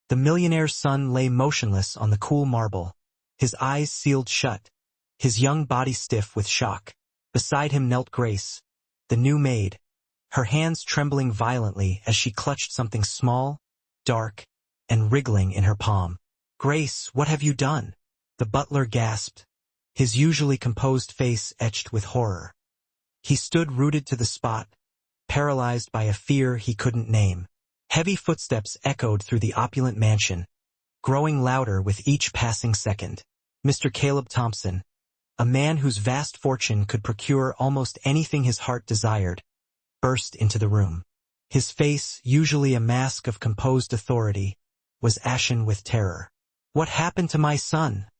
The millionaire's son lay motionless on the cool marble, his eyes sealed shut, his young body stiff with shock. Beside him knelt Grace, the new maid, her hands trembling violently as she clutched something small, dark, and wriggling in her palm. "Grace, what have you done?" the butler gasped, his usually composed face etched with horror. He stood rooted to the spot, paralyzed by a fear he couldn't name. Heavy footsteps echoed through the opulent mansion, growing louder with each passing second. Mr. Caleb Thompson, a man whose vast fortune could procure almost anything his heart desired, burst into the room. His face, usually a mask of composed authority, was ashen with terror. "What happened to my son?"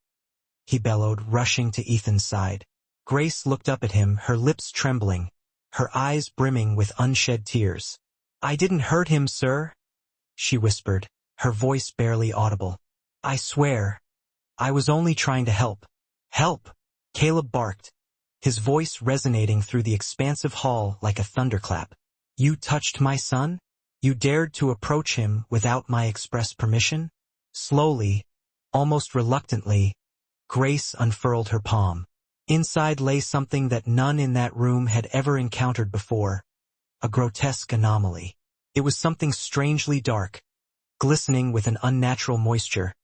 he bellowed, rushing to Ethan's side. Grace looked up at him, her lips trembling, her eyes brimming with unshed tears. "I didn't hurt him, sir," she whispered, her voice barely audible. "I swear, I was only trying to help." "Help!" Caleb barked, his voice resonating through the expansive hall like a thunderclap. "You touched my son? You dared to approach him without my express permission?" Slowly, almost reluctantly, Grace unfurled her palm. Inside lay something that none in that room had ever encountered before, a grotesque anomaly. It was something strangely dark, glistening with an unnatural moisture,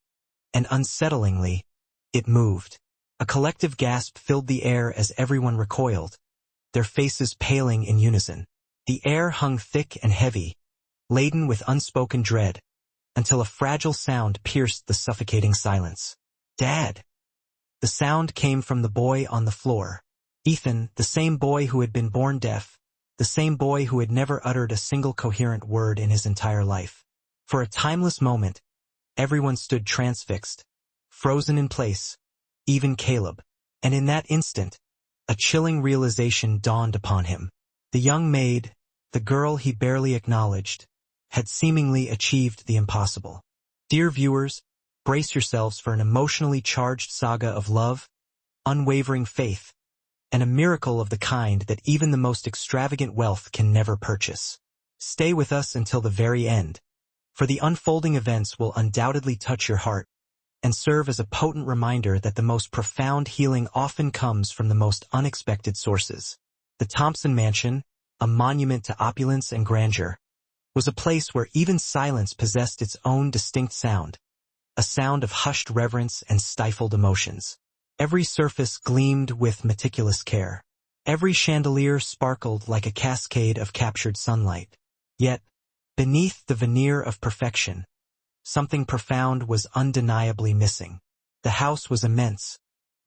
and unsettlingly, it moved. A collective gasp filled the air as everyone recoiled, their faces paling in unison. The air hung thick and heavy, laden with unspoken dread, until a fragile sound pierced the suffocating silence. "Dad!" The sound came from the boy on the floor. Ethan, the same boy who had been born deaf, the same boy who had never uttered a single coherent word in his entire life. For a timeless moment, everyone stood transfixed, frozen in place, even Caleb. And in that instant, a chilling realization dawned upon him. The young maid, the girl he barely acknowledged, had seemingly achieved the impossible. Dear viewers, brace yourselves for an emotionally charged saga of love, unwavering faith, and a miracle of the kind that even the most extravagant wealth can never purchase. Stay with us until the very end, for the unfolding events will undoubtedly touch your heart and serve as a potent reminder that the most profound healing often comes from the most unexpected sources. The Thompson Mansion, a monument to opulence and grandeur, was a place where even silence possessed its own distinct sound, a sound of hushed reverence and stifled emotions. Every surface gleamed with meticulous care. Every chandelier sparkled like a cascade of captured sunlight. Yet, beneath the veneer of perfection, something profound was undeniably missing. The house was immense,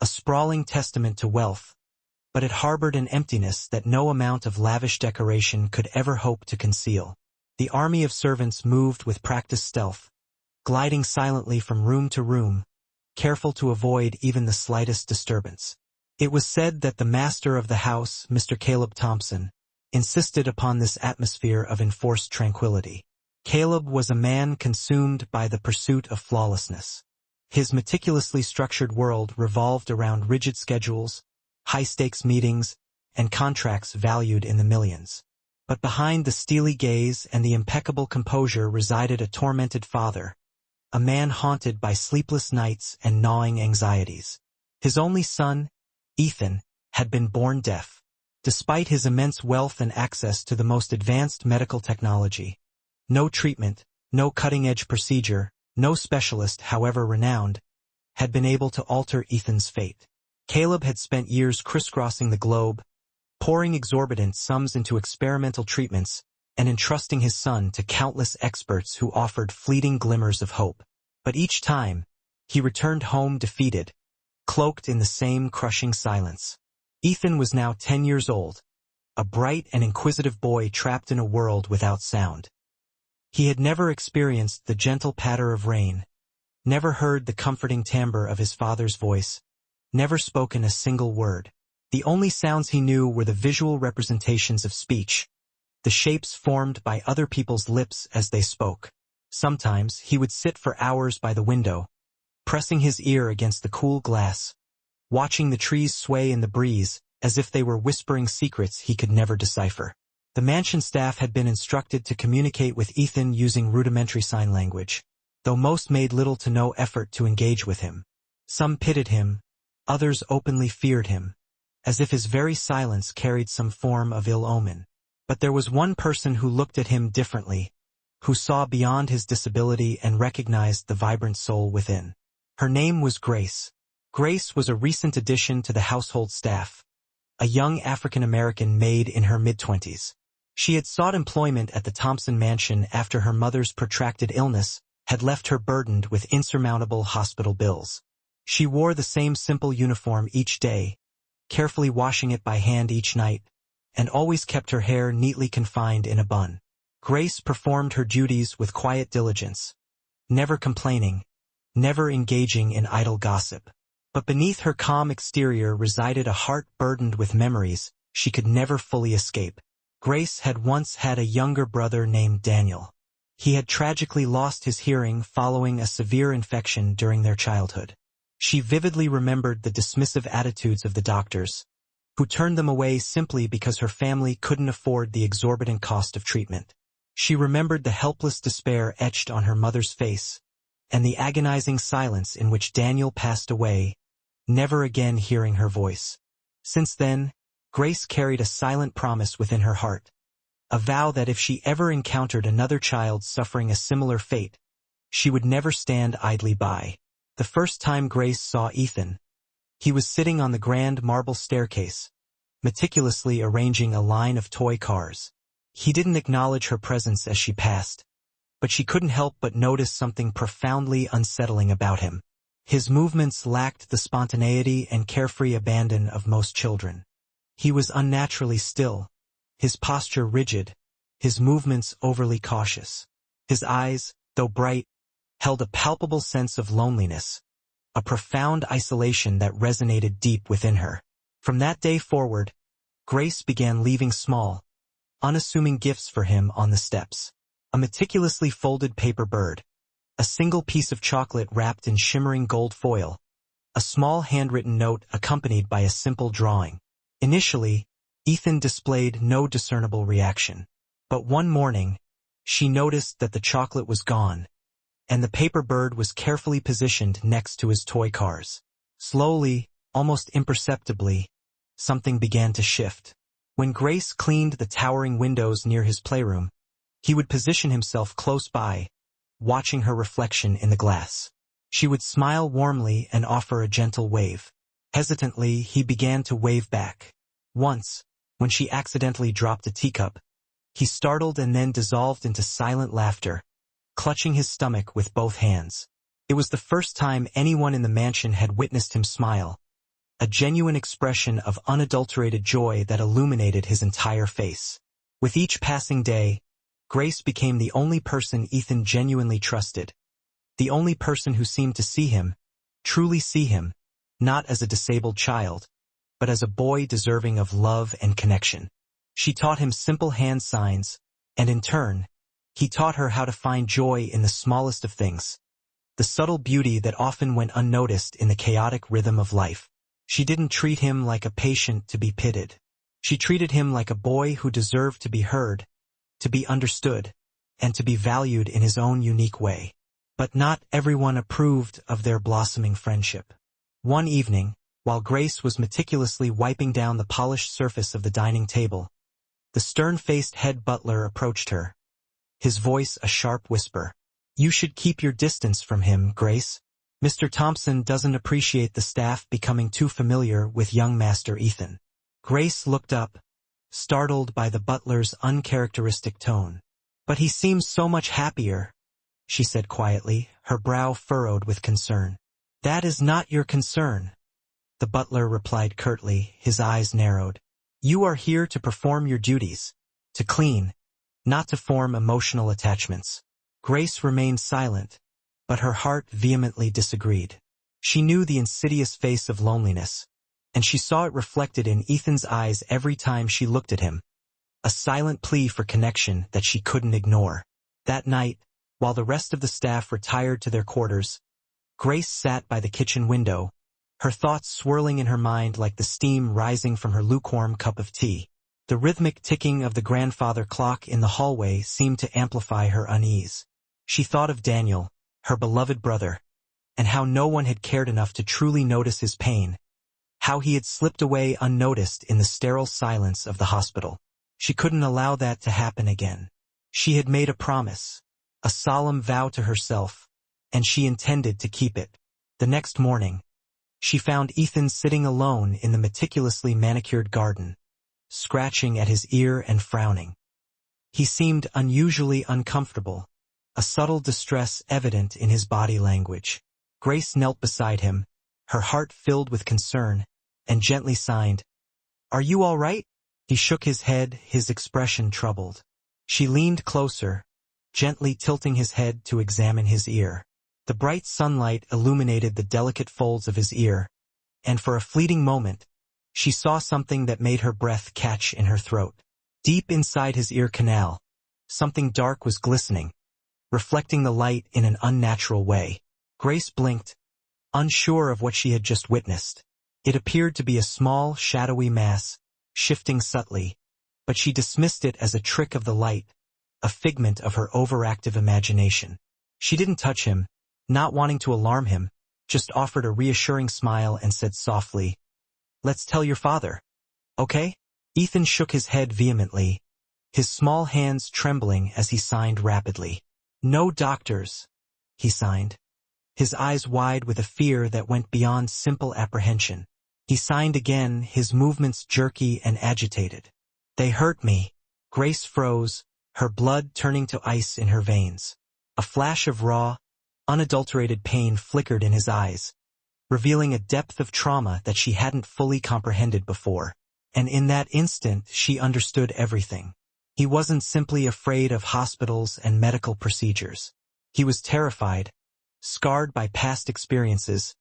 a sprawling testament to wealth, but it harbored an emptiness that no amount of lavish decoration could ever hope to conceal. The army of servants moved with practiced stealth, gliding silently from room to room, careful to avoid even the slightest disturbance. It was said that the master of the house, Mr. Caleb Thompson, insisted upon this atmosphere of enforced tranquility. Caleb was a man consumed by the pursuit of flawlessness. His meticulously structured world revolved around rigid schedules, high-stakes meetings, and contracts valued in the millions. But behind the steely gaze and the impeccable composure resided a tormented father, a man haunted by sleepless nights and gnawing anxieties. His only son, Ethan, had been born deaf. Despite his immense wealth and access to the most advanced medical technology, no treatment, no cutting-edge procedure, no specialist, however renowned, had been able to alter Ethan's fate. Caleb had spent years crisscrossing the globe, pouring exorbitant sums into experimental treatments, and entrusting his son to countless experts who offered fleeting glimmers of hope. But each time, he returned home defeated, cloaked in the same crushing silence. Ethan was now 10 years old, a bright and inquisitive boy trapped in a world without sound. He had never experienced the gentle patter of rain, never heard the comforting timbre of his father's voice, never spoken a single word. The only sounds he knew were the visual representations of speech, the shapes formed by other people's lips as they spoke. Sometimes he would sit for hours by the window, pressing his ear against the cool glass, watching the trees sway in the breeze as if they were whispering secrets he could never decipher. The mansion staff had been instructed to communicate with Ethan using rudimentary sign language. though most made little to no effort to engage with him. Some pitied him, others openly feared him, as if his very silence carried some form of ill omen. But there was one person who looked at him differently, who saw beyond his disability and recognized the vibrant soul within. Her name was Grace. Grace was a recent addition to the household staff, a young African-American maid in her mid-20s. She had sought employment at the Thompson mansion after her mother's protracted illness had left her burdened with insurmountable hospital bills. She wore the same simple uniform each day, carefully washing it by hand each night, and always kept her hair neatly confined in a bun. Grace performed her duties with quiet diligence, never complaining, never engaging in idle gossip. But beneath her calm exterior resided a heart burdened with memories she could never fully escape. Grace had once had a younger brother named Daniel. He had tragically lost his hearing following a severe infection during their childhood. She vividly remembered the dismissive attitudes of the doctors, who turned them away simply because her family couldn't afford the exorbitant cost of treatment. She remembered the helpless despair etched on her mother's face, and the agonizing silence in which Daniel passed away, never again hearing her voice. Since then, Grace carried a silent promise within her heart, a vow that if she ever encountered another child suffering a similar fate, she would never stand idly by. The first time Grace saw Ethan, he was sitting on the grand marble staircase, meticulously arranging a line of toy cars. He didn't acknowledge her presence as she passed, but she couldn't help but notice something profoundly unsettling about him. His movements lacked the spontaneity and carefree abandon of most children. He was unnaturally still, his posture rigid, his movements overly cautious. His eyes, though bright, held a palpable sense of loneliness, a profound isolation that resonated deep within her. From that day forward, Grace began leaving small, unassuming gifts for him on the steps. A meticulously folded paper bird, a single piece of chocolate wrapped in shimmering gold foil, a small handwritten note accompanied by a simple drawing. Initially, Ethan displayed no discernible reaction. But one morning, she noticed that the chocolate was gone, and the paper bird was carefully positioned next to his toy cars. Slowly, almost imperceptibly, something began to shift. When Grace cleaned the towering windows near his playroom, he would position himself close by, watching her reflection in the glass. She would smile warmly and offer a gentle wave. Hesitantly, he began to wave back. Once, when she accidentally dropped a teacup, he startled and then dissolved into silent laughter, clutching his stomach with both hands. It was the first time anyone in the mansion had witnessed him smile, a genuine expression of unadulterated joy that illuminated his entire face. With each passing day, Grace became the only person Ethan genuinely trusted, the only person who seemed to see him, truly see him, not as a disabled child, but as a boy deserving of love and connection. She taught him simple hand signs, and in turn, he taught her how to find joy in the smallest of things, the subtle beauty that often went unnoticed in the chaotic rhythm of life. She didn't treat him like a patient to be pitied. She treated him like a boy who deserved to be heard, to be understood, and to be valued in his own unique way. But not everyone approved of their blossoming friendship. One evening, while Grace was meticulously wiping down the polished surface of the dining table, the stern-faced head butler approached her, his voice a sharp whisper. "You should keep your distance from him, Grace. Mr. Thompson doesn't appreciate the staff becoming too familiar with young Master Ethan." Grace looked up, startled by the butler's uncharacteristic tone. "But he seems so much happier," she said quietly, her brow furrowed with concern. "That is not your concern," the butler replied curtly, his eyes narrowed. "You are here to perform your duties, to clean, not to form emotional attachments." Grace remained silent, but her heart vehemently disagreed. She knew the insidious face of loneliness, and she saw it reflected in Ethan's eyes every time she looked at him, a silent plea for connection that she couldn't ignore. That night, while the rest of the staff retired to their quarters, Grace sat by the kitchen window, her thoughts swirling in her mind like the steam rising from her lukewarm cup of tea. The rhythmic ticking of the grandfather clock in the hallway seemed to amplify her unease. She thought of Daniel, her beloved brother, and how no one had cared enough to truly notice his pain, how he had slipped away unnoticed in the sterile silence of the hospital. She couldn't allow that to happen again. She had made a promise, a solemn vow to herself, and she intended to keep it. The next morning, she found Ethan sitting alone in the meticulously manicured garden, scratching at his ear and frowning. He seemed unusually uncomfortable, a subtle distress evident in his body language. Grace knelt beside him, her heart filled with concern, and gently signed, "Are you all right?" He shook his head, his expression troubled. She leaned closer, gently tilting his head to examine his ear. The bright sunlight illuminated the delicate folds of his ear, and for a fleeting moment, she saw something that made her breath catch in her throat. Deep inside his ear canal, something dark was glistening, reflecting the light in an unnatural way. Grace blinked, unsure of what she had just witnessed. It appeared to be a small, shadowy mass, shifting subtly, but she dismissed it as a trick of the light, a figment of her overactive imagination. She didn't touch him, not wanting to alarm him, just offered a reassuring smile and said softly, "Let's tell your father, okay?" Ethan shook his head vehemently, his small hands trembling as he signed rapidly. "No doctors," he signed, his eyes wide with a fear that went beyond simple apprehension. He signed again, his movements jerky and agitated. "They hurt me." Grace froze, her blood turning to ice in her veins. A flash of raw, unadulterated pain flickered in his eyes, revealing a depth of trauma that she hadn't fully comprehended before. And in that instant, she understood everything. He wasn't simply afraid of hospitals and medical procedures. He was terrified, scarred by past experiences,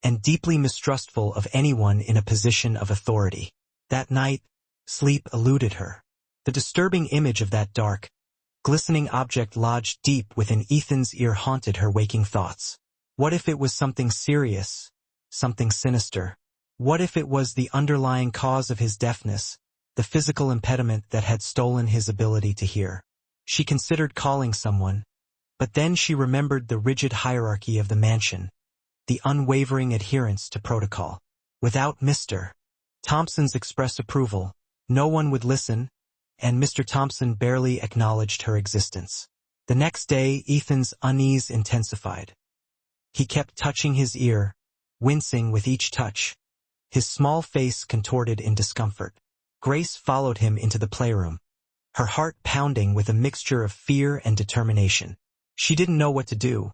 and deeply mistrustful of anyone in a position of authority. That night, sleep eluded her. The disturbing image of that dark, glistening object lodged deep within Ethan's ear haunted her waking thoughts. What if it was something serious, something sinister? What if it was the underlying cause of his deafness, the physical impediment that had stolen his ability to hear? She considered calling someone, but then she remembered the rigid hierarchy of the mansion, the unwavering adherence to protocol. Without Mr. Thompson's express approval, no one would listen, and Mr. Thompson barely acknowledged her existence. The next day, Ethan's unease intensified. He kept touching his ear, wincing with each touch, his small face contorted in discomfort. Grace followed him into the playroom, her heart pounding with a mixture of fear and determination. She didn't know what to do,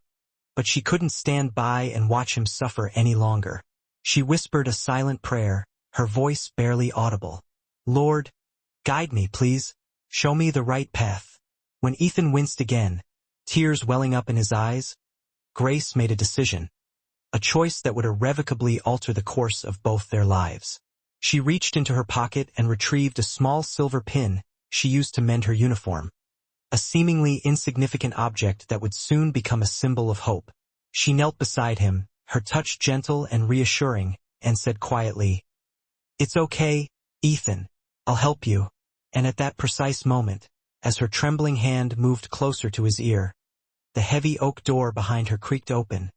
but she couldn't stand by and watch him suffer any longer. She whispered a silent prayer, her voice barely audible. "Lord, guide me, please. Show me the right path." When Ethan winced again, tears welling up in his eyes, Grace made a decision, a choice that would irrevocably alter the course of both their lives. She reached into her pocket and retrieved a small silver pin she used to mend her uniform, a seemingly insignificant object that would soon become a symbol of hope. She knelt beside him, her touch gentle and reassuring, and said quietly, "It's okay, Ethan. I'll help you." And at that precise moment, as her trembling hand moved closer to his ear, the heavy oak door behind her creaked open,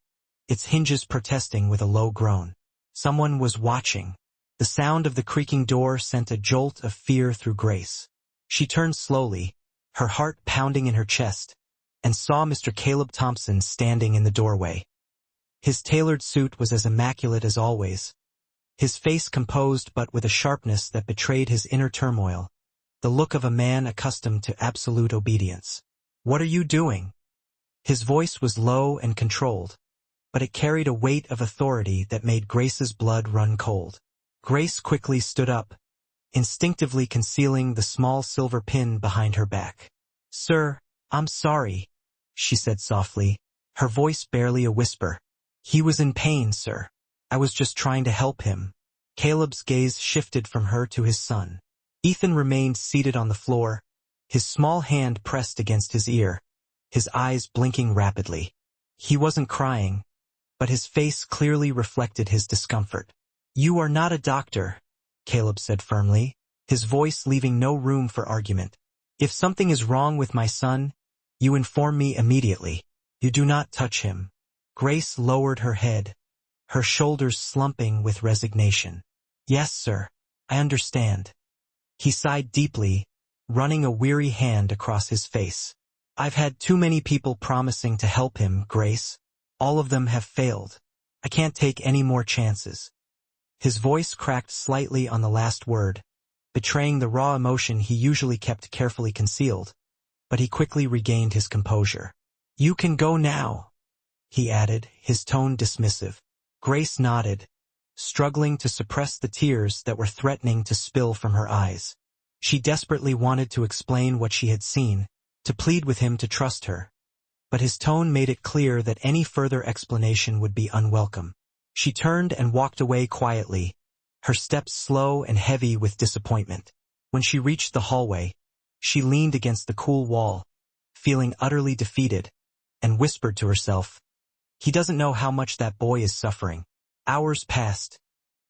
its hinges protesting with a low groan. Someone was watching. The sound of the creaking door sent a jolt of fear through Grace. She turned slowly, her heart pounding in her chest, and saw Mr. Caleb Thompson standing in the doorway. His tailored suit was as immaculate as always, his face composed but with a sharpness that betrayed his inner turmoil, the look of a man accustomed to absolute obedience. "What are you doing?" His voice was low and controlled, but it carried a weight of authority that made Grace's blood run cold. Grace quickly stood up, instinctively concealing the small silver pin behind her back. "Sir, I'm sorry," she said softly, her voice barely a whisper. "He was in pain, sir. I was just trying to help him." Caleb's gaze shifted from her to his son. Ethan remained seated on the floor, his small hand pressed against his ear, his eyes blinking rapidly. He wasn't crying, but his face clearly reflected his discomfort. "You are not a doctor," Caleb said firmly, his voice leaving no room for argument. "If something is wrong with my son, you inform me immediately." You do not touch him. Grace lowered her head, her shoulders slumping with resignation. Yes, sir. I understand. He sighed deeply, running a weary hand across his face. I've had too many people promising to help him, Grace. All of them have failed. I can't take any more chances. His voice cracked slightly on the last word, betraying the raw emotion he usually kept carefully concealed, but he quickly regained his composure. You can go now, he added, his tone dismissive. Grace nodded, struggling to suppress the tears that were threatening to spill from her eyes. She desperately wanted to explain what she had seen, to plead with him to trust her, but his tone made it clear that any further explanation would be unwelcome. She turned and walked away quietly, her steps slow and heavy with disappointment. When she reached the hallway, she leaned against the cool wall, feeling utterly defeated, and whispered to herself, "He doesn't know how much that boy is suffering." Hours passed,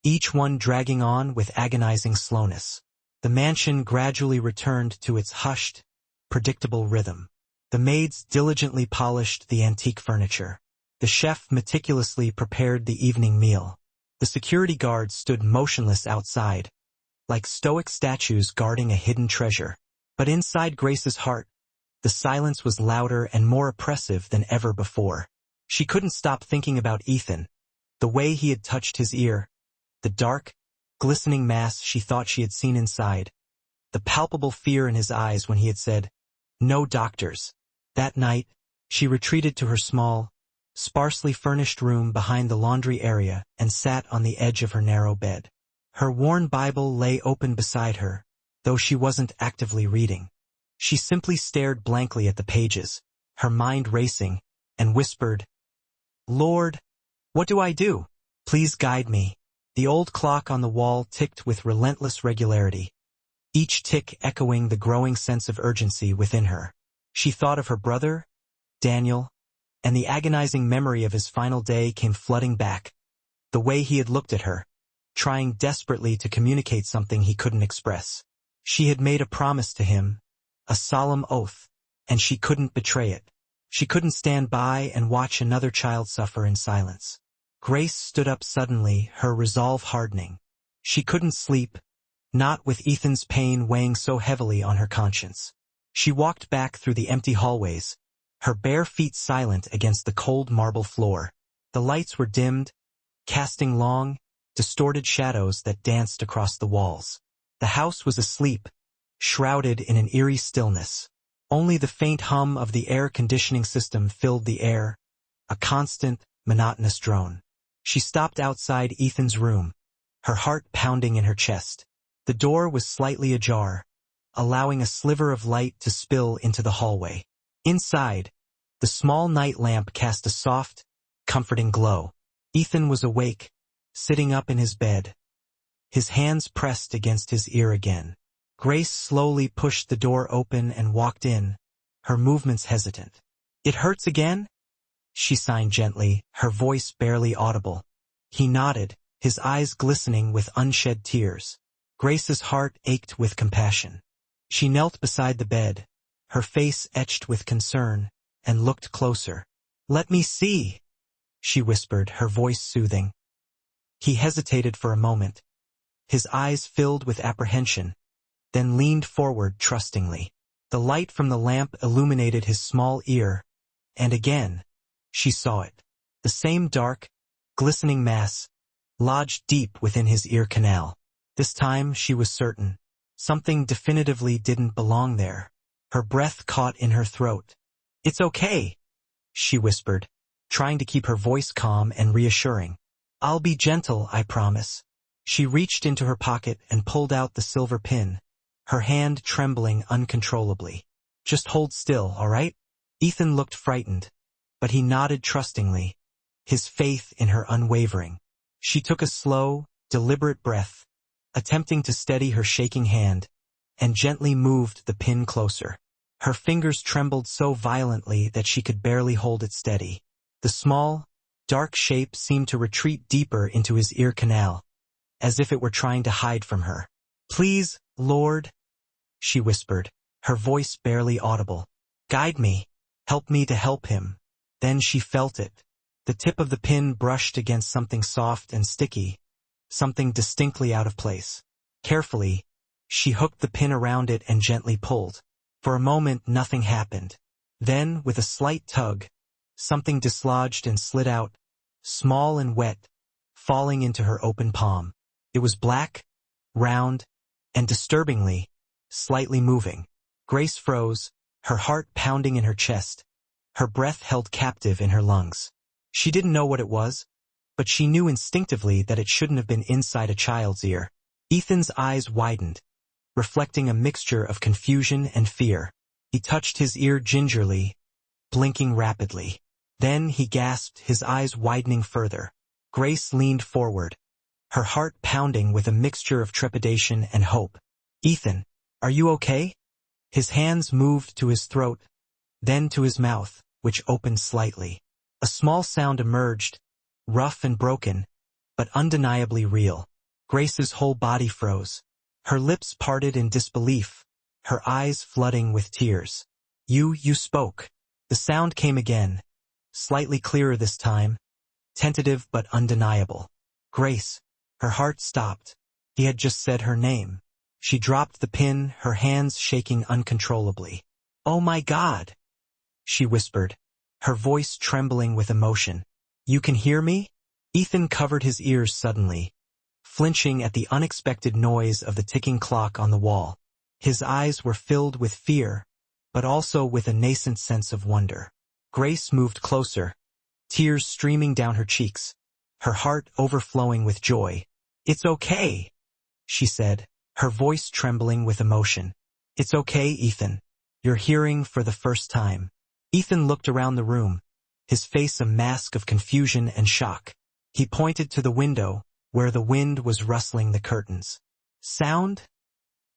each one dragging on with agonizing slowness. The mansion gradually returned to its hushed, predictable rhythm. The maids diligently polished the antique furniture. The chef meticulously prepared the evening meal. The security guards stood motionless outside, like stoic statues guarding a hidden treasure. But inside Grace's heart, the silence was louder and more oppressive than ever before. She couldn't stop thinking about Ethan, the way he had touched his ear, the dark, glistening mass she thought she had seen inside, the palpable fear in his eyes when he had said, "No doctors." That night, she retreated to her small, sparsely furnished room behind the laundry area and sat on the edge of her narrow bed. Her worn Bible lay open beside her, though she wasn't actively reading. She simply stared blankly at the pages, her mind racing, and whispered, "Lord, what do I do? Please guide me." The old clock on the wall ticked with relentless regularity, each tick echoing the growing sense of urgency within her. She thought of her brother, Daniel, and the agonizing memory of his final day came flooding back. The way he had looked at her, trying desperately to communicate something he couldn't express. She had made a promise to him, a solemn oath, and she couldn't betray it. She couldn't stand by and watch another child suffer in silence. Grace stood up suddenly, her resolve hardening. She couldn't sleep, not with Ethan's pain weighing so heavily on her conscience. She walked back through the empty hallways, her bare feet silent against the cold marble floor. The lights were dimmed, casting long, distorted shadows that danced across the walls. The house was asleep, shrouded in an eerie stillness. Only the faint hum of the air conditioning system filled the air, a constant, monotonous drone. She stopped outside Ethan's room, her heart pounding in her chest. The door was slightly ajar, allowing a sliver of light to spill into the hallway. Inside, the small night lamp cast a soft, comforting glow. Ethan was awake, sitting up in his bed, his hands pressed against his ear again. Grace slowly pushed the door open and walked in, her movements hesitant. "It hurts again?" she signed gently, her voice barely audible. He nodded, his eyes glistening with unshed tears. Grace's heart ached with compassion. She knelt beside the bed, her face etched with concern, and looked closer. "Let me see," she whispered, her voice soothing. He hesitated for a moment, his eyes filled with apprehension, then leaned forward trustingly. The light from the lamp illuminated his small ear, and again, she saw it. The same dark, glistening mass, lodged deep within his ear canal. This time she was certain. Something definitively didn't belong there. Her breath caught in her throat. "It's okay," she whispered, trying to keep her voice calm and reassuring. "I'll be gentle, I promise." She reached into her pocket and pulled out the silver pin, her hand trembling uncontrollably. "Just hold still, all right?" Ethan looked frightened, but he nodded trustingly, his faith in her unwavering. She took a slow, deliberate breath, attempting to steady her shaking hand, and gently moved the pin closer. Her fingers trembled so violently that she could barely hold it steady. The small, dark shape seemed to retreat deeper into his ear canal, as if it were trying to hide from her. "Please, Lord," she whispered, her voice barely audible. "Guide me. Help me to help him." Then she felt it. The tip of the pin brushed against something soft and sticky, something distinctly out of place. Carefully, she hooked the pin around it and gently pulled. For a moment, nothing happened. Then, with a slight tug, something dislodged and slid out, small and wet, falling into her open palm. It was black, round, and disturbingly, slightly moving. Grace froze, her heart pounding in her chest, her breath held captive in her lungs. She didn't know what it was, but she knew instinctively that it shouldn't have been inside a child's ear. Ethan's eyes widened, reflecting a mixture of confusion and fear. He touched his ear gingerly, blinking rapidly. Then he gasped, his eyes widening further. Grace leaned forward, her heart pounding with a mixture of trepidation and hope. "Ethan, are you okay?" His hands moved to his throat, then to his mouth, which opened slightly. A small sound emerged, rough and broken, but undeniably real. Grace's whole body froze. Her lips parted in disbelief, her eyes flooding with tears. You spoke." The sound came again, slightly clearer this time, tentative but undeniable. "Grace." Her heart stopped. He had just said her name. She dropped the pin, her hands shaking uncontrollably. "Oh my God," she whispered, her voice trembling with emotion. "You can hear me?" Ethan covered his ears suddenly, flinching at the unexpected noise of the ticking clock on the wall. His eyes were filled with fear, but also with a nascent sense of wonder. Grace moved closer, tears streaming down her cheeks, her heart overflowing with joy. "It's okay," she said, her voice trembling with emotion. "It's okay, Ethan. You're hearing for the first time." Ethan looked around the room, his face a mask of confusion and shock. He pointed to the window, where the wind was rustling the curtains. "Sound?"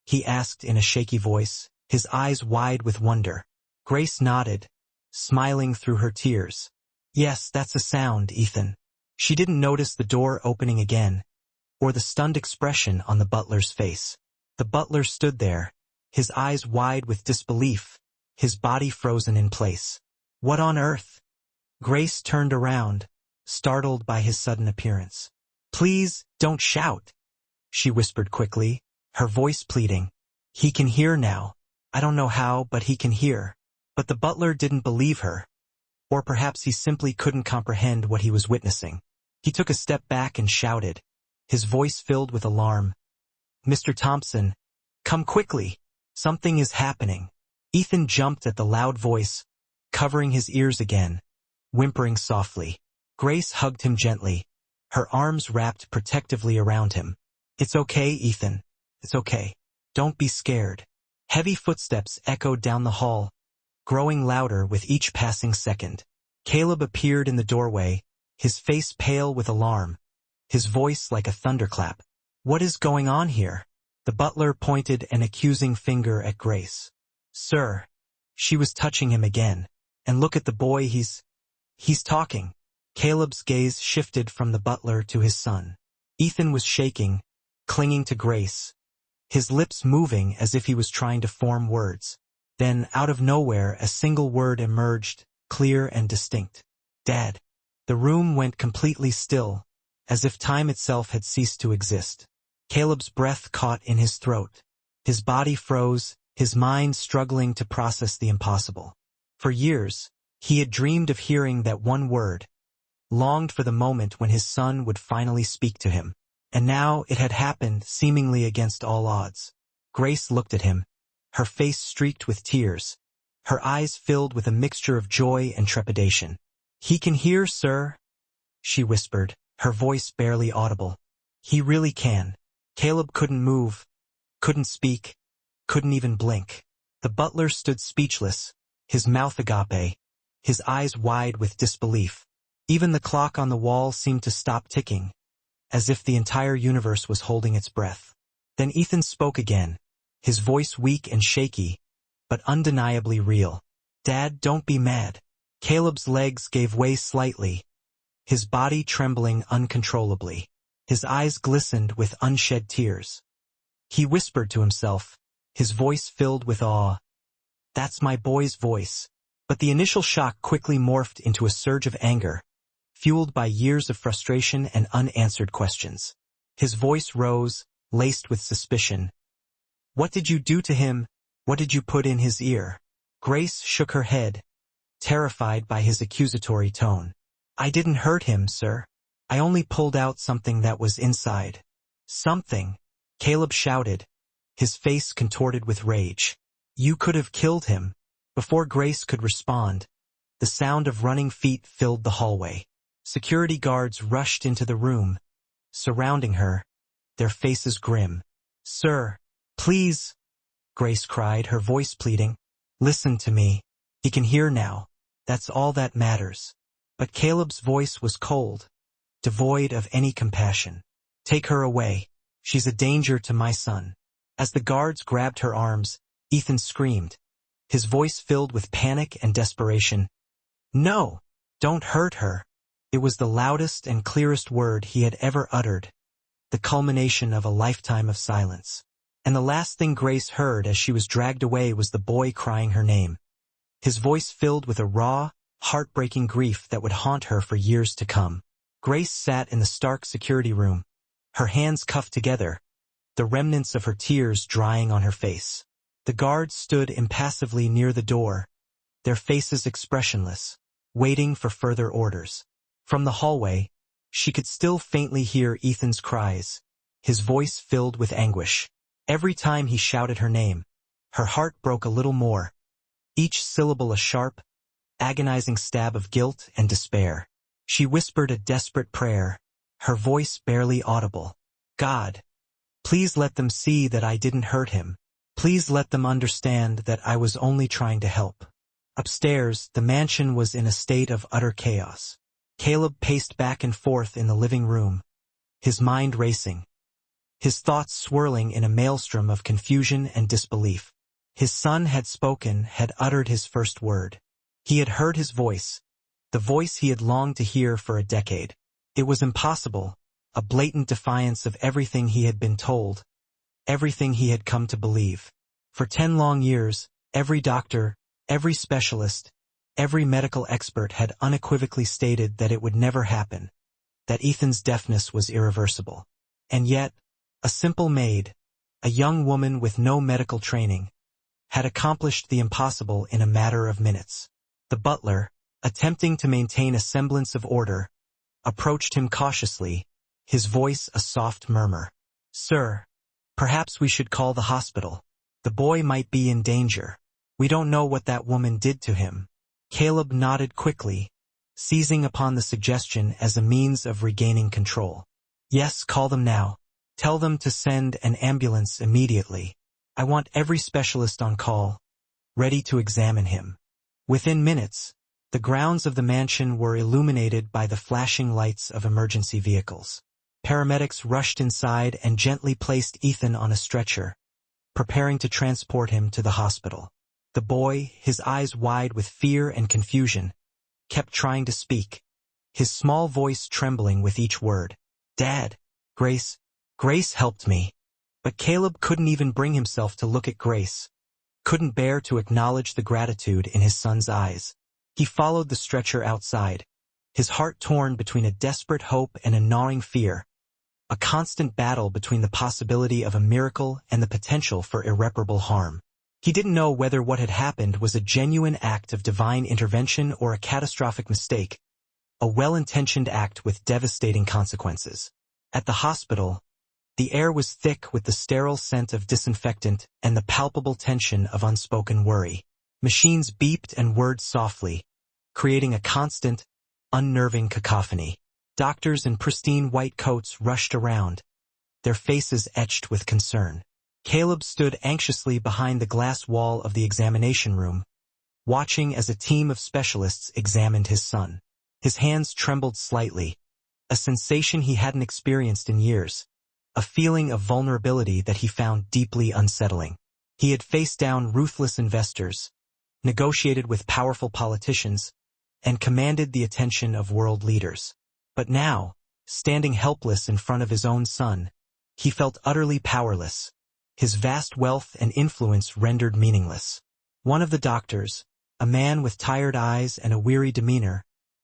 he asked in a shaky voice, his eyes wide with wonder. Grace nodded, smiling through her tears. "Yes, that's a sound, Ethan." She didn't notice the door opening again, or the stunned expression on the butler's face. The butler stood there, his eyes wide with disbelief, his body frozen in place. "What on earth?" Grace turned around, startled by his sudden appearance. "Please, don't shout," she whispered quickly, her voice pleading. "He can hear now. I don't know how, but he can hear." But the butler didn't believe her, or perhaps he simply couldn't comprehend what he was witnessing. He took a step back and shouted, his voice filled with alarm. "Mr. Thompson, come quickly. Something is happening." Ethan jumped at the loud voice, covering his ears again, whimpering softly. Grace hugged him gently, her arms wrapped protectively around him. "It's okay, Ethan. It's okay. Don't be scared." Heavy footsteps echoed down the hall, growing louder with each passing second. Caleb appeared in the doorway, his face pale with alarm, his voice like a thunderclap. "What is going on here?" The butler pointed an accusing finger at Grace. "Sir." She was touching him again. "And look at the boy, he's talking." Caleb's gaze shifted from the butler to his son. Ethan was shaking, clinging to Grace, his lips moving as if he was trying to form words. Then, out of nowhere, a single word emerged, clear and distinct. "Dad." The room went completely still, as if time itself had ceased to exist. Caleb's breath caught in his throat. His body froze, his mind struggling to process the impossible. For years, he had dreamed of hearing that one word, longed for the moment when his son would finally speak to him. And now it had happened, seemingly against all odds. Grace looked at him, her face streaked with tears, her eyes filled with a mixture of joy and trepidation. "He can hear, sir," she whispered, her voice barely audible. "He really can." Caleb couldn't move, couldn't speak, couldn't even blink. The butler stood speechless, his mouth agape, his eyes wide with disbelief. Even the clock on the wall seemed to stop ticking, as if the entire universe was holding its breath. Then Ethan spoke again, his voice weak and shaky, but undeniably real. "Dad, don't be mad." Caleb's legs gave way slightly, his body trembling uncontrollably. His eyes glistened with unshed tears. He whispered to himself, his voice filled with awe, "That's my boy's voice." But the initial shock quickly morphed into a surge of anger, fueled by years of frustration and unanswered questions. His voice rose, laced with suspicion. "What did you do to him? What did you put in his ear?" Grace shook her head, terrified by his accusatory tone. "I didn't hurt him, sir. I only pulled out something that was inside." "Something?" Caleb shouted, his face contorted with rage. "You could have killed him." Before Grace could respond, the sound of running feet filled the hallway. Security guards rushed into the room, surrounding her, their faces grim. "Sir, please," Grace cried, her voice pleading. "Listen to me. He can hear now. That's all that matters." But Caleb's voice was cold, devoid of any compassion. "Take her away. She's a danger to my son." As the guards grabbed her arms, Ethan screamed, his voice filled with panic and desperation. "No! Don't hurt her!" It was the loudest and clearest word he had ever uttered, the culmination of a lifetime of silence. And the last thing Grace heard as she was dragged away was the boy crying her name, his voice filled with a raw, heartbreaking grief that would haunt her for years to come. Grace sat in the stark security room, her hands cuffed together, the remnants of her tears drying on her face. The guards stood impassively near the door, their faces expressionless, waiting for further orders. From the hallway, she could still faintly hear Ethan's cries, his voice filled with anguish. Every time he shouted her name, her heart broke a little more, each syllable a sharp, agonizing stab of guilt and despair. She whispered a desperate prayer, her voice barely audible. "God, please let them see that I didn't hurt him. Please let them understand that I was only trying to help." Upstairs, the mansion was in a state of utter chaos. Caleb paced back and forth in the living room, his mind racing, his thoughts swirling in a maelstrom of confusion and disbelief. His son had spoken, had uttered his first word. He had heard his voice, the voice he had longed to hear for a decade. It was impossible, a blatant defiance of everything he had been told, everything he had come to believe. For 10 long years, every doctor, every specialist, every medical expert had unequivocally stated that it would never happen, that Ethan's deafness was irreversible. And yet, a simple maid, a young woman with no medical training, had accomplished the impossible in a matter of minutes. The butler, attempting to maintain a semblance of order, approached him cautiously, his voice a soft murmur. "Sir, perhaps we should call the hospital. The boy might be in danger. We don't know what that woman did to him." Caleb nodded quickly, seizing upon the suggestion as a means of regaining control. "Yes, call them now. Tell them to send an ambulance immediately. I want every specialist on call, ready to examine him." Within minutes, the grounds of the mansion were illuminated by the flashing lights of emergency vehicles. Paramedics rushed inside and gently placed Ethan on a stretcher, preparing to transport him to the hospital. The boy, his eyes wide with fear and confusion, kept trying to speak, his small voice trembling with each word. "Dad, Grace helped me." But Caleb couldn't even bring himself to look at Grace, couldn't bear to acknowledge the gratitude in his son's eyes. He followed the stretcher outside, his heart torn between a desperate hope and a gnawing fear, a constant battle between the possibility of a miracle and the potential for irreparable harm. He didn't know whether what had happened was a genuine act of divine intervention or a catastrophic mistake, a well-intentioned act with devastating consequences. At the hospital, the air was thick with the sterile scent of disinfectant and the palpable tension of unspoken worry. Machines beeped and whirred softly, creating a constant, unnerving cacophony. Doctors in pristine white coats rushed around, their faces etched with concern. Caleb stood anxiously behind the glass wall of the examination room, watching as a team of specialists examined his son. His hands trembled slightly, a sensation he hadn't experienced in years, a feeling of vulnerability that he found deeply unsettling. He had faced down ruthless investors, negotiated with powerful politicians, and commanded the attention of world leaders. But now, standing helpless in front of his own son, he felt utterly powerless, his vast wealth and influence rendered meaningless. One of the doctors, a man with tired eyes and a weary demeanor,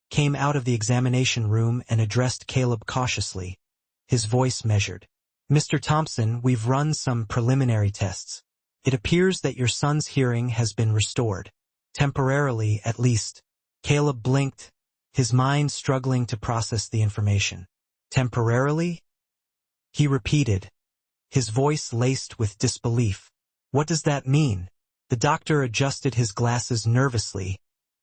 came out of the examination room and addressed Caleb cautiously, his voice measured. "Mr. Thompson, we've run some preliminary tests. It appears that your son's hearing has been restored. Temporarily, at least." Caleb blinked, his mind struggling to process the information. "Temporarily?" he repeated, his voice laced with disbelief. "What does that mean?" The doctor adjusted his glasses nervously,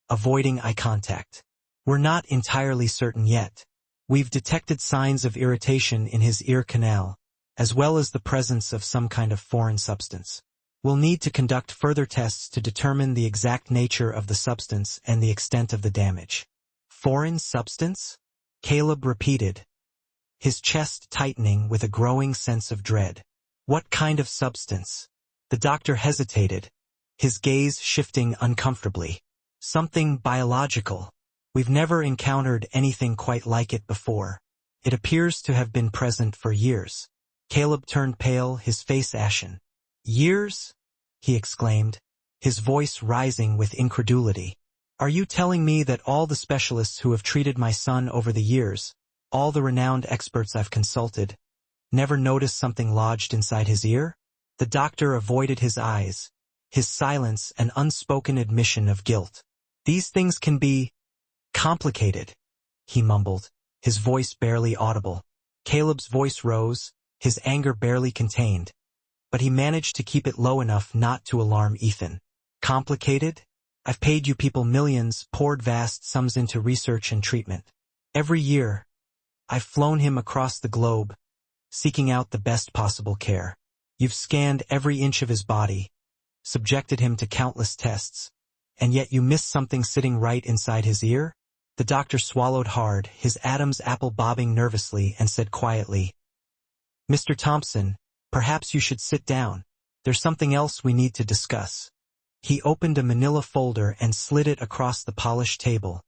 avoiding eye contact. "We're not entirely certain yet. We've detected signs of irritation in his ear canal, as well as the presence of some kind of foreign substance. We'll need to conduct further tests to determine the exact nature of the substance and the extent of the damage." "Foreign substance?" Caleb repeated, his chest tightening with a growing sense of dread. "What kind of substance?" The doctor hesitated, his gaze shifting uncomfortably. "Something biological. We've never encountered anything quite like it before. It appears to have been present for years." Caleb turned pale, his face ashen. "Years?" he exclaimed, his voice rising with incredulity. "Are you telling me that all the specialists who have treated my son over the years, all the renowned experts I've consulted, never noticed something lodged inside his ear?" The doctor avoided his eyes, his silence an unspoken admission of guilt. "These things can be complicated," he mumbled, his voice barely audible. Caleb's voice rose, his anger barely contained, but he managed to keep it low enough not to alarm Ethan. "Complicated? I've paid you people millions, poured vast sums into research and treatment. Every year, I've flown him across the globe, seeking out the best possible care. You've scanned every inch of his body, subjected him to countless tests, and yet you missed something sitting right inside his ear?" The doctor swallowed hard, his Adam's apple bobbing nervously, and said quietly, "Mr. Thompson, perhaps you should sit down. There's something else we need to discuss." He opened a manila folder and slid it across the polished table,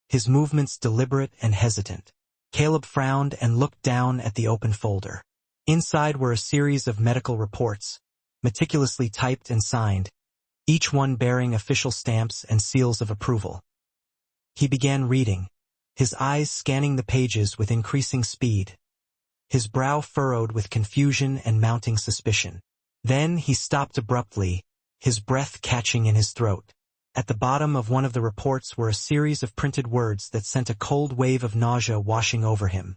his movements deliberate and hesitant. Caleb frowned and looked down at the open folder. Inside were a series of medical reports, meticulously typed and signed, each one bearing official stamps and seals of approval. He began reading, his eyes scanning the pages with increasing speed, his brow furrowed with confusion and mounting suspicion. Then he stopped abruptly, his breath catching in his throat. At the bottom of one of the reports were a series of printed words that sent a cold wave of nausea washing over him,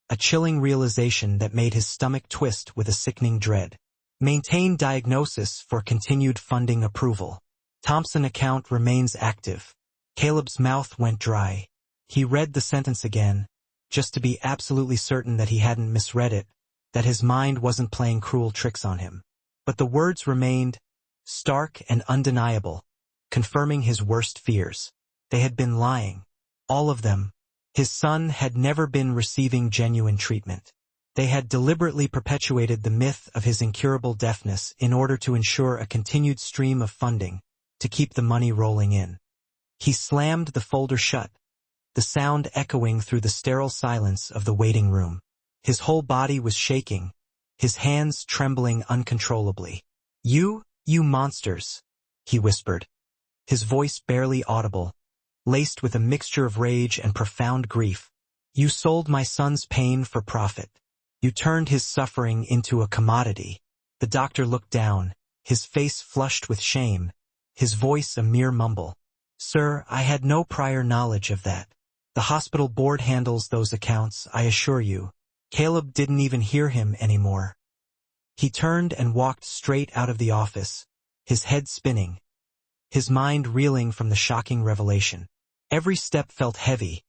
a chilling realization that made his stomach twist with a sickening dread. "Maintain diagnosis for continued funding approval. Thompson account remains active." Caleb's mouth went dry. He read the sentence again, just to be absolutely certain that he hadn't misread it, that his mind wasn't playing cruel tricks on him. But the words remained stark and undeniable, confirming his worst fears. They had been lying. All of them. His son had never been receiving genuine treatment. They had deliberately perpetuated the myth of his incurable deafness in order to ensure a continued stream of funding, to keep the money rolling in. He slammed the folder shut, the sound echoing through the sterile silence of the waiting room. His whole body was shaking, his hands trembling uncontrollably. You monsters," he whispered, his voice barely audible, laced with a mixture of rage and profound grief. "You sold my son's pain for profit. You turned his suffering into a commodity." The doctor looked down, his face flushed with shame, his voice a mere mumble. "Sir, I had no prior knowledge of that. The hospital board handles those accounts, I assure you." Caleb didn't even hear him anymore. He turned and walked straight out of the office, his head spinning, his mind reeling from the shocking revelation. Every step felt heavy,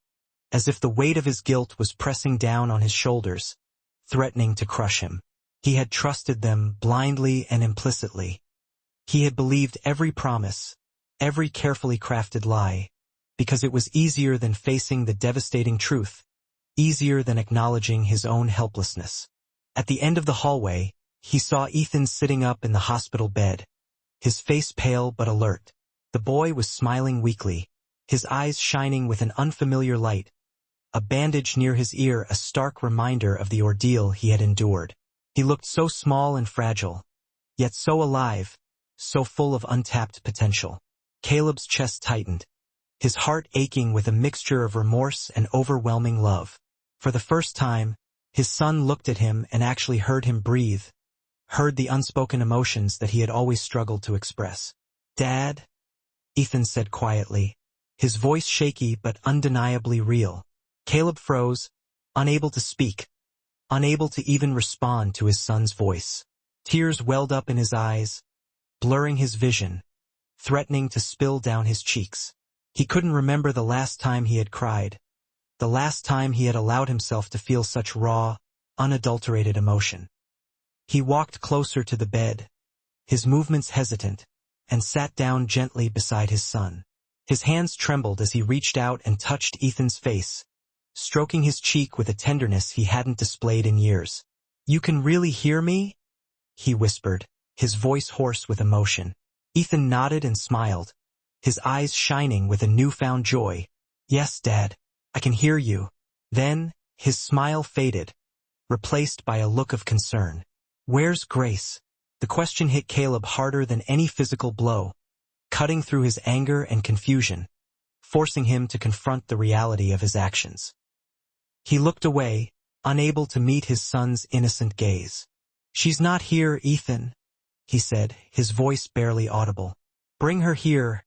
as if the weight of his guilt was pressing down on his shoulders, threatening to crush him. He had trusted them blindly and implicitly. He had believed every promise, every carefully crafted lie, because it was easier than facing the devastating truth, easier than acknowledging his own helplessness. At the end of the hallway, he saw Ethan sitting up in the hospital bed, his face pale but alert. The boy was smiling weakly, his eyes shining with an unfamiliar light, a bandage near his ear a stark reminder of the ordeal he had endured. He looked so small and fragile, yet so alive, so full of untapped potential. Caleb's chest tightened, his heart aching with a mixture of remorse and overwhelming love. For the first time, his son looked at him and actually heard him breathe, heard the unspoken emotions that he had always struggled to express. "Dad?" Ethan said quietly, his voice shaky but undeniably real. Caleb froze, unable to speak, unable to even respond to his son's voice. Tears welled up in his eyes, blurring his vision, threatening to spill down his cheeks. He couldn't remember the last time he had cried, the last time he had allowed himself to feel such raw, unadulterated emotion. He walked closer to the bed, his movements hesitant, and sat down gently beside his son. His hands trembled as he reached out and touched Ethan's face, stroking his cheek with a tenderness he hadn't displayed in years. "You can really hear me?" he whispered, his voice hoarse with emotion. Ethan nodded and smiled, his eyes shining with a newfound joy. "Yes, Dad, I can hear you." Then, his smile faded, replaced by a look of concern. "Where's Grace?" The question hit Caleb harder than any physical blow, cutting through his anger and confusion, forcing him to confront the reality of his actions. He looked away, unable to meet his son's innocent gaze. "She's not here, Ethan," he said, his voice barely audible. "Bring her here,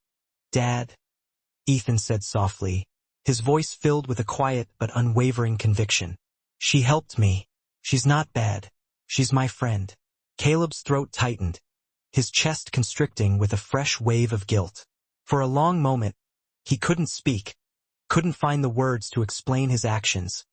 Dad," Ethan said softly, his voice filled with a quiet but unwavering conviction. "She helped me. She's not bad. She's my friend." Caleb's throat tightened, his chest constricting with a fresh wave of guilt. For a long moment, he couldn't speak, couldn't find the words to explain his actions,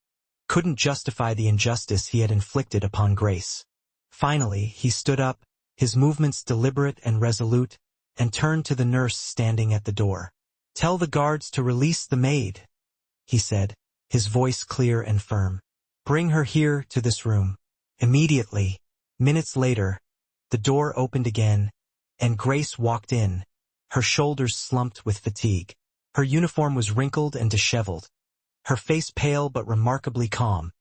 couldn't justify the injustice he had inflicted upon Grace. Finally, he stood up, his movements deliberate and resolute, and turned to the nurse standing at the door. "Tell the guards to release the maid," he said, his voice clear and firm. "Bring her here to this room." Immediately, minutes later, the door opened again, and Grace walked in, her shoulders slumped with fatigue. Her uniform was wrinkled and disheveled, her face pale but remarkably calm,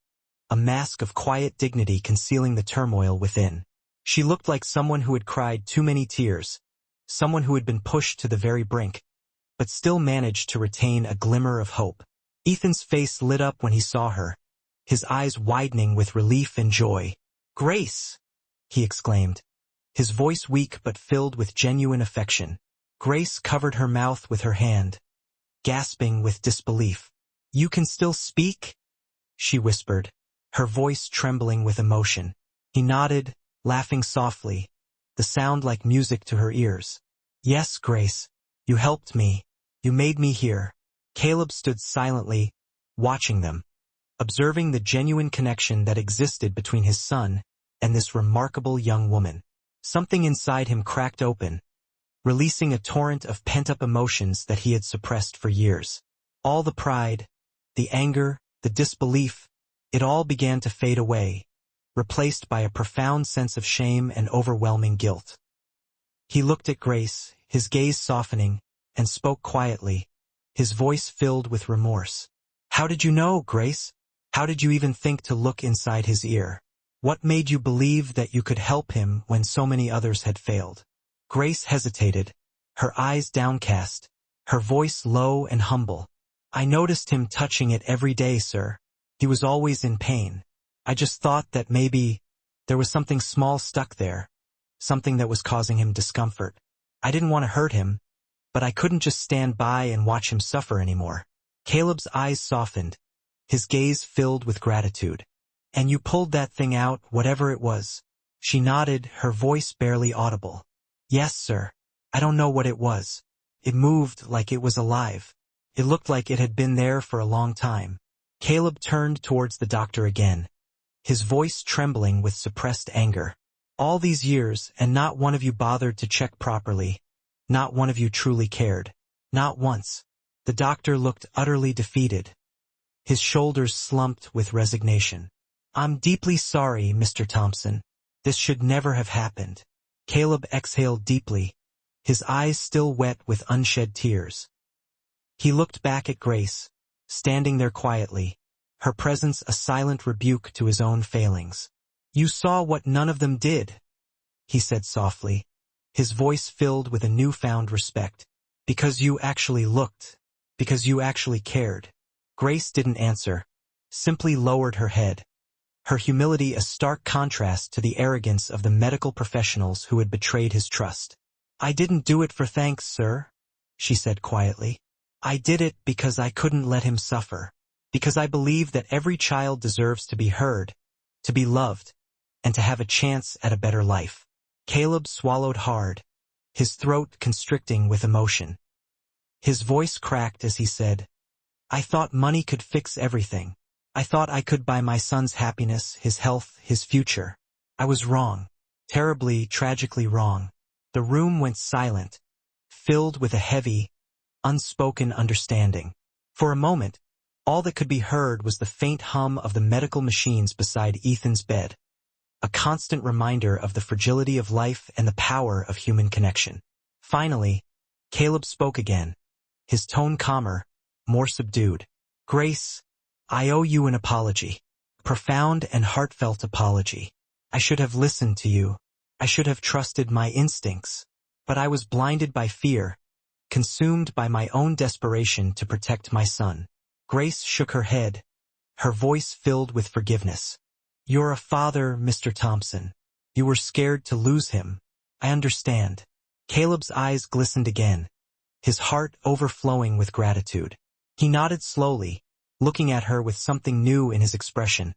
a mask of quiet dignity concealing the turmoil within. She looked like someone who had cried too many tears, someone who had been pushed to the very brink, but still managed to retain a glimmer of hope. Ethan's face lit up when he saw her, his eyes widening with relief and joy. "Grace!" he exclaimed, his voice weak but filled with genuine affection. Grace covered her mouth with her hand, gasping with disbelief. "You can still speak?" she whispered, her voice trembling with emotion. He nodded, laughing softly, the sound like music to her ears. "Yes, Grace, you helped me. You made me hear." Caleb stood silently, watching them, observing the genuine connection that existed between his son and this remarkable young woman. Something inside him cracked open, releasing a torrent of pent-up emotions that he had suppressed for years. All the pride, the anger, the disbelief, it all began to fade away, replaced by a profound sense of shame and overwhelming guilt. He looked at Grace, his gaze softening, and spoke quietly, his voice filled with remorse. "How did you know, Grace? How did you even think to look inside his ear? What made you believe that you could help him when so many others had failed?" Grace hesitated, her eyes downcast, her voice low and humble. "I noticed him touching it every day, sir. He was always in pain. I just thought that maybe there was something small stuck there, something that was causing him discomfort. I didn't want to hurt him, but I couldn't just stand by and watch him suffer anymore." Caleb's eyes softened, his gaze filled with gratitude. "And you pulled that thing out, whatever it was?" She nodded, her voice barely audible. "Yes, sir. I don't know what it was. It moved like it was alive. It looked like it had been there for a long time." Caleb turned towards the doctor again, his voice trembling with suppressed anger. "All these years, and not one of you bothered to check properly. Not one of you truly cared. Not once." The doctor looked utterly defeated, his shoulders slumped with resignation. "I'm deeply sorry, Mr. Thompson. This should never have happened." Caleb exhaled deeply, his eyes still wet with unshed tears. He looked back at Grace, standing there quietly, her presence a silent rebuke to his own failings. "You saw what none of them did," he said softly, his voice filled with a newfound respect. Because you actually looked. Because you actually cared. Grace didn't answer, simply lowered her head. Her humility a stark contrast to the arrogance of the medical professionals who had betrayed his trust. I didn't do it for thanks, sir, she said quietly. I did it because I couldn't let him suffer. Because I believe that every child deserves to be heard, to be loved, and to have a chance at a better life. Caleb swallowed hard, his throat constricting with emotion. His voice cracked as he said, I thought money could fix everything. I thought I could buy my son's happiness, his health, his future. I was wrong. Terribly, tragically wrong. The room went silent, filled with a heavy, unspoken understanding. For a moment, all that could be heard was the faint hum of the medical machines beside Ethan's bed, a constant reminder of the fragility of life and the power of human connection. Finally, Caleb spoke again, his tone calmer, more subdued. Grace, I owe you an apology. Profound and heartfelt apology. I should have listened to you. I should have trusted my instincts. But I was blinded by fear, consumed by my own desperation to protect my son. Grace shook her head, her voice filled with forgiveness. You're a father, Mr. Thompson. You were scared to lose him. I understand. Caleb's eyes glistened again, his heart overflowing with gratitude. He nodded slowly, looking at her with something new in his expression,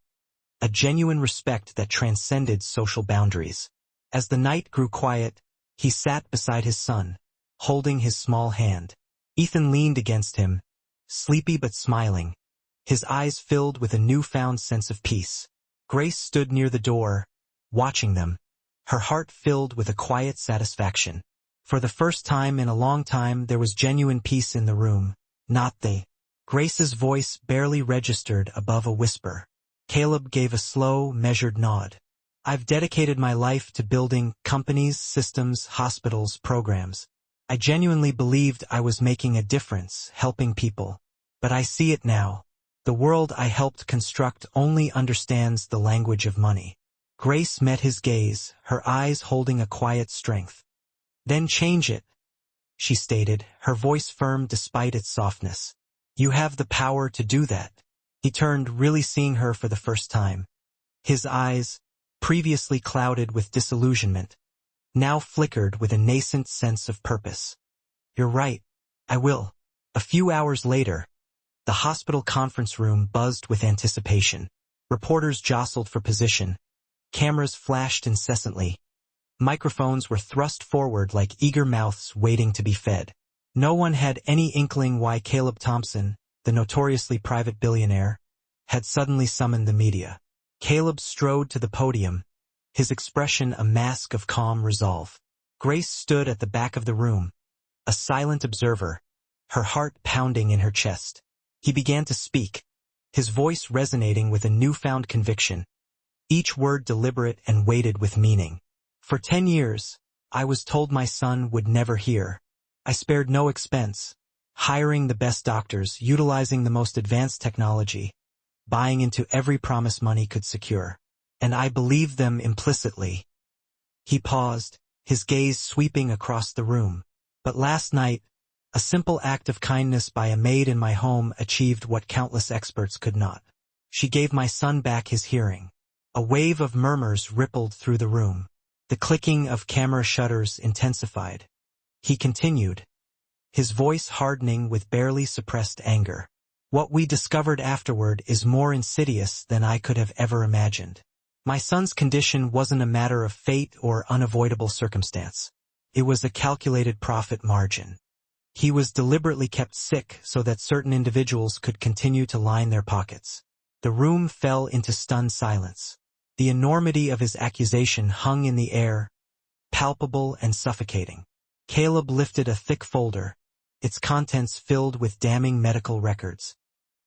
a genuine respect that transcended social boundaries. As the night grew quiet, he sat beside his son, holding his small hand. Ethan leaned against him, sleepy but smiling, his eyes filled with a newfound sense of peace. Grace stood near the door, watching them, her heart filled with a quiet satisfaction. For the first time in a long time there was genuine peace in the room, not they. Grace's voice barely registered above a whisper. Caleb gave a slow, measured nod. I've dedicated my life to building companies, systems, hospitals, programs. I genuinely believed I was making a difference, helping people. But I see it now. The world I helped construct only understands the language of money. Grace met his gaze, her eyes holding a quiet strength. Then change it, she stated, her voice firm despite its softness. You have the power to do that. He turned, really seeing her for the first time. His eyes, previously clouded with disillusionment, now flickered with a nascent sense of purpose. You're right. I will. A few hours later, the hospital conference room buzzed with anticipation. Reporters jostled for position. Cameras flashed incessantly. Microphones were thrust forward like eager mouths waiting to be fed. No one had any inkling why Caleb Thompson, the notoriously private billionaire, had suddenly summoned the media. Caleb strode to the podium, his expression a mask of calm resolve. Grace stood at the back of the room, a silent observer, her heart pounding in her chest. He began to speak, his voice resonating with a newfound conviction, each word deliberate and weighted with meaning. For 10 years, I was told my son would never hear. I spared no expense, hiring the best doctors, utilizing the most advanced technology, buying into every promise money could secure. And I believed them implicitly. He paused, his gaze sweeping across the room. But last night, a simple act of kindness by a maid in my home achieved what countless experts could not. She gave my son back his hearing. A wave of murmurs rippled through the room. The clicking of camera shutters intensified. He continued, his voice hardening with barely suppressed anger. What we discovered afterward is more insidious than I could have ever imagined. My son's condition wasn't a matter of fate or unavoidable circumstance. It was a calculated profit margin. He was deliberately kept sick so that certain individuals could continue to line their pockets. The room fell into stunned silence. The enormity of his accusation hung in the air, palpable and suffocating. Caleb lifted a thick folder, its contents filled with damning medical records.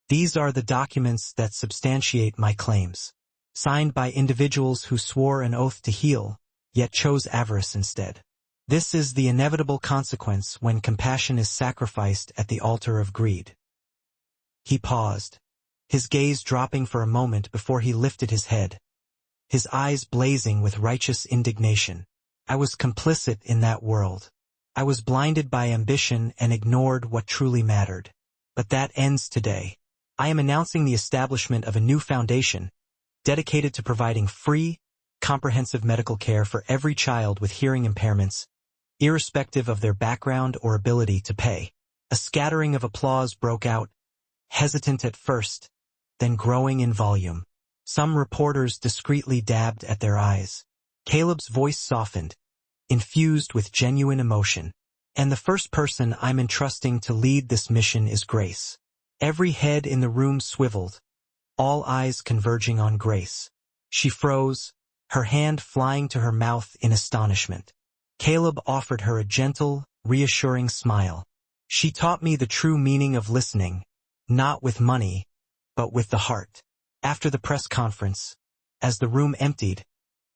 These are the documents that substantiate my claims, signed by individuals who swore an oath to heal, yet chose avarice instead. This is the inevitable consequence when compassion is sacrificed at the altar of greed. He paused, his gaze dropping for a moment before he lifted his head, his eyes blazing with righteous indignation. I was complicit in that world. I was blinded by ambition and ignored what truly mattered. But that ends today. I am announcing the establishment of a new foundation, dedicated to providing free, comprehensive medical care for every child with hearing impairments, irrespective of their background or ability to pay. A scattering of applause broke out, hesitant at first, then growing in volume. Some reporters discreetly dabbed at their eyes. Caleb's voice softened, infused with genuine emotion. And the first person I'm entrusting to lead this mission is Grace. Every head in the room swiveled, all eyes converging on Grace. She froze, her hand flying to her mouth in astonishment. Caleb offered her a gentle, reassuring smile. She taught me the true meaning of listening, not with money, but with the heart. After the press conference, as the room emptied,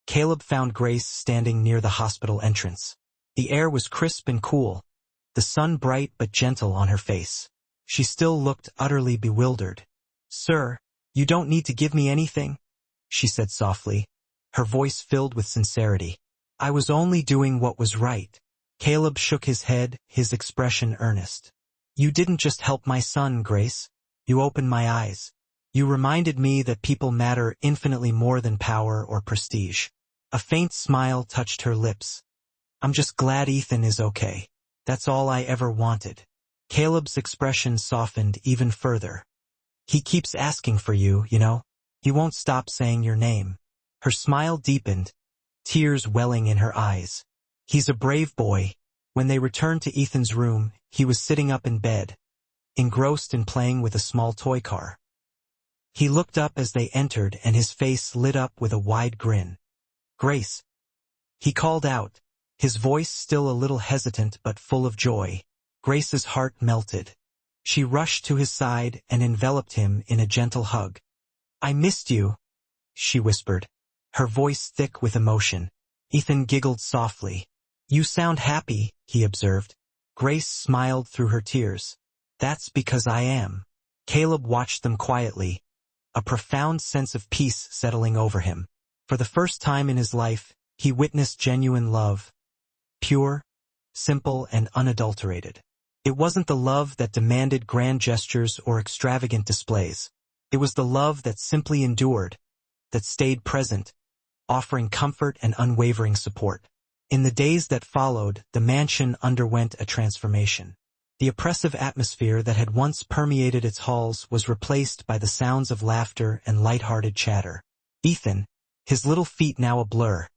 Caleb found Grace standing near the hospital entrance. The air was crisp and cool, the sun bright but gentle on her face. She still looked utterly bewildered. "Sir, you don't need to give me anything," she said softly, her voice filled with sincerity. "I was only doing what was right." Caleb shook his head, his expression earnest. "You didn't just help my son, Grace. You opened my eyes. You reminded me that people matter infinitely more than power or prestige." A faint smile touched her lips. "I'm just glad Ethan is okay. That's all I ever wanted." Caleb's expression softened even further. "He keeps asking for you, you know. He won't stop saying your name." Her smile deepened, tears welling in her eyes. "He's a brave boy." When they returned to Ethan's room, he was sitting up in bed, engrossed in playing with a small toy car. He looked up as they entered and his face lit up with a wide grin. "Grace," he called out, his voice still a little hesitant but full of joy. Grace's heart melted. She rushed to his side and enveloped him in a gentle hug. "I missed you," she whispered, her voice thick with emotion. Ethan giggled softly. "You sound happy," he observed. Grace smiled through her tears. "That's because I am." Caleb watched them quietly, a profound sense of peace settling over him. For the first time in his life, he witnessed genuine love. Pure, simple, and unadulterated. It wasn't the love that demanded grand gestures or extravagant displays. It was the love that simply endured, that stayed present, offering comfort and unwavering support. In the days that followed, the mansion underwent a transformation. The oppressive atmosphere that had once permeated its halls was replaced by the sounds of laughter and light-hearted chatter. Ethan, his little feet now a blur,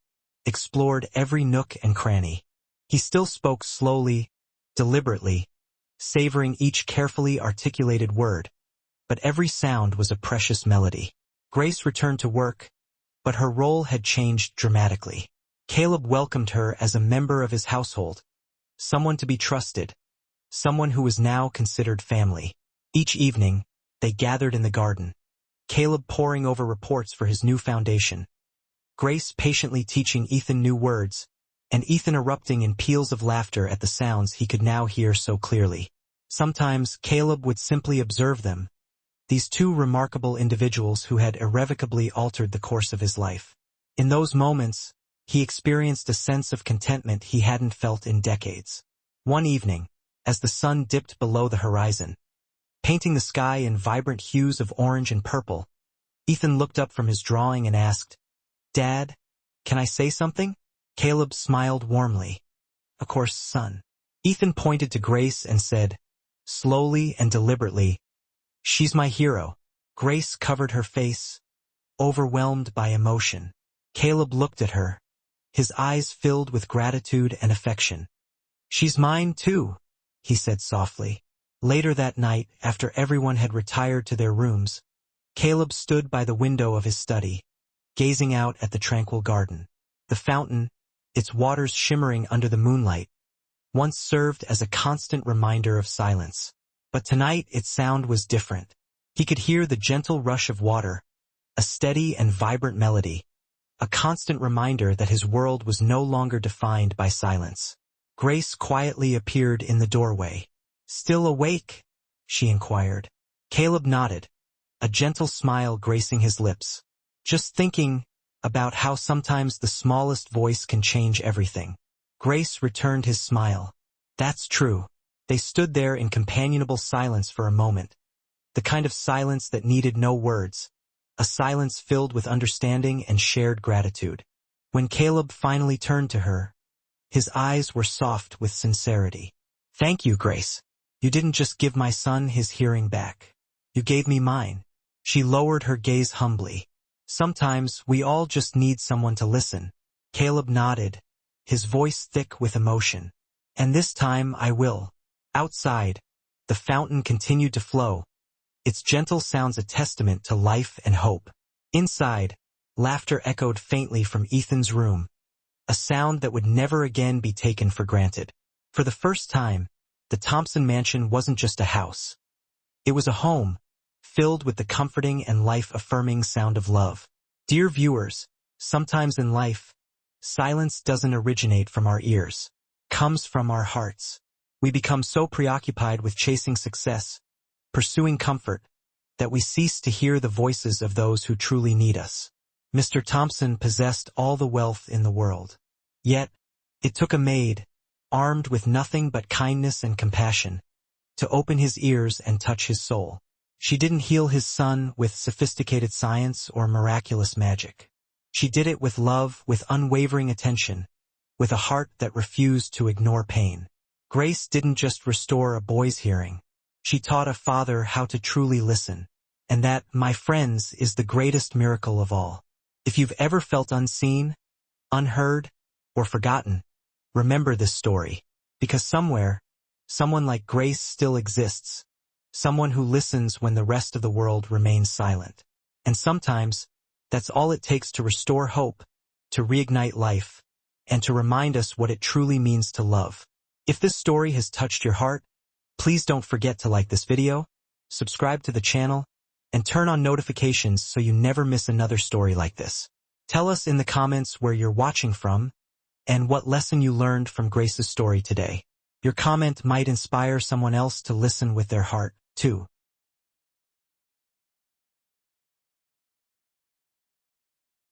explored every nook and cranny. He still spoke slowly, deliberately, savoring each carefully articulated word, but every sound was a precious melody. Grace returned to work, but her role had changed dramatically. Caleb welcomed her as a member of his household, someone to be trusted, someone who was now considered family. Each evening, they gathered in the garden, Caleb poring over reports for his new foundation, Grace patiently teaching Ethan new words, and Ethan erupting in peals of laughter at the sounds he could now hear so clearly. Sometimes Caleb would simply observe them, these two remarkable individuals who had irrevocably altered the course of his life. In those moments, he experienced a sense of contentment he hadn't felt in decades. One evening, as the sun dipped below the horizon, painting the sky in vibrant hues of orange and purple, Ethan looked up from his drawing and asked, "Dad, can I say something?" Caleb smiled warmly. "Of course, son." Ethan pointed to Grace and said, slowly and deliberately, "She's my hero." Grace covered her face, overwhelmed by emotion. Caleb looked at her, his eyes filled with gratitude and affection. "She's mine too," he said softly. Later that night, after everyone had retired to their rooms, Caleb stood by the window of his study, gazing out at the tranquil garden. The fountain, its waters shimmering under the moonlight, once served as a constant reminder of silence. But tonight its sound was different. He could hear the gentle rush of water, a steady and vibrant melody, a constant reminder that his world was no longer defined by silence. Grace quietly appeared in the doorway. "Still awake?" she inquired. Caleb nodded, a gentle smile gracing his lips. "Just thinking about how sometimes the smallest voice can change everything." Grace returned his smile. That's true. They stood there in companionable silence for a moment. The kind of silence that needed no words. A silence filled with understanding and shared gratitude. When Caleb finally turned to her, his eyes were soft with sincerity. Thank you, Grace. You didn't just give my son his hearing back. You gave me mine. She lowered her gaze humbly. Sometimes we all just need someone to listen. Caleb nodded, his voice thick with emotion. And this time I will. Outside, the fountain continued to flow, its gentle sounds a testament to life and hope. Inside, laughter echoed faintly from Ethan's room, a sound that would never again be taken for granted. For the first time, the Thompson mansion wasn't just a house. It was a home, filled with the comforting and life-affirming sound of love. Dear viewers, sometimes in life, silence doesn't originate from our ears, comes from our hearts. We become so preoccupied with chasing success, pursuing comfort, that we cease to hear the voices of those who truly need us. Mr. Thompson possessed all the wealth in the world. Yet, it took a maid, armed with nothing but kindness and compassion, to open his ears and touch his soul. She didn't heal his son with sophisticated science or miraculous magic. She did it with love, with unwavering attention, with a heart that refused to ignore pain. Grace didn't just restore a boy's hearing. She taught a father how to truly listen. And that, my friends, is the greatest miracle of all. If you've ever felt unseen, unheard, or forgotten, remember this story. Because somewhere, someone like Grace still exists. Someone who listens when the rest of the world remains silent. And sometimes, that's all it takes to restore hope, to reignite life, and to remind us what it truly means to love. If this story has touched your heart, please don't forget to like this video, subscribe to the channel, and turn on notifications so you never miss another story like this. Tell us in the comments where you're watching from, and what lesson you learned from Grace's story today. Your comment might inspire someone else to listen with their heart, too.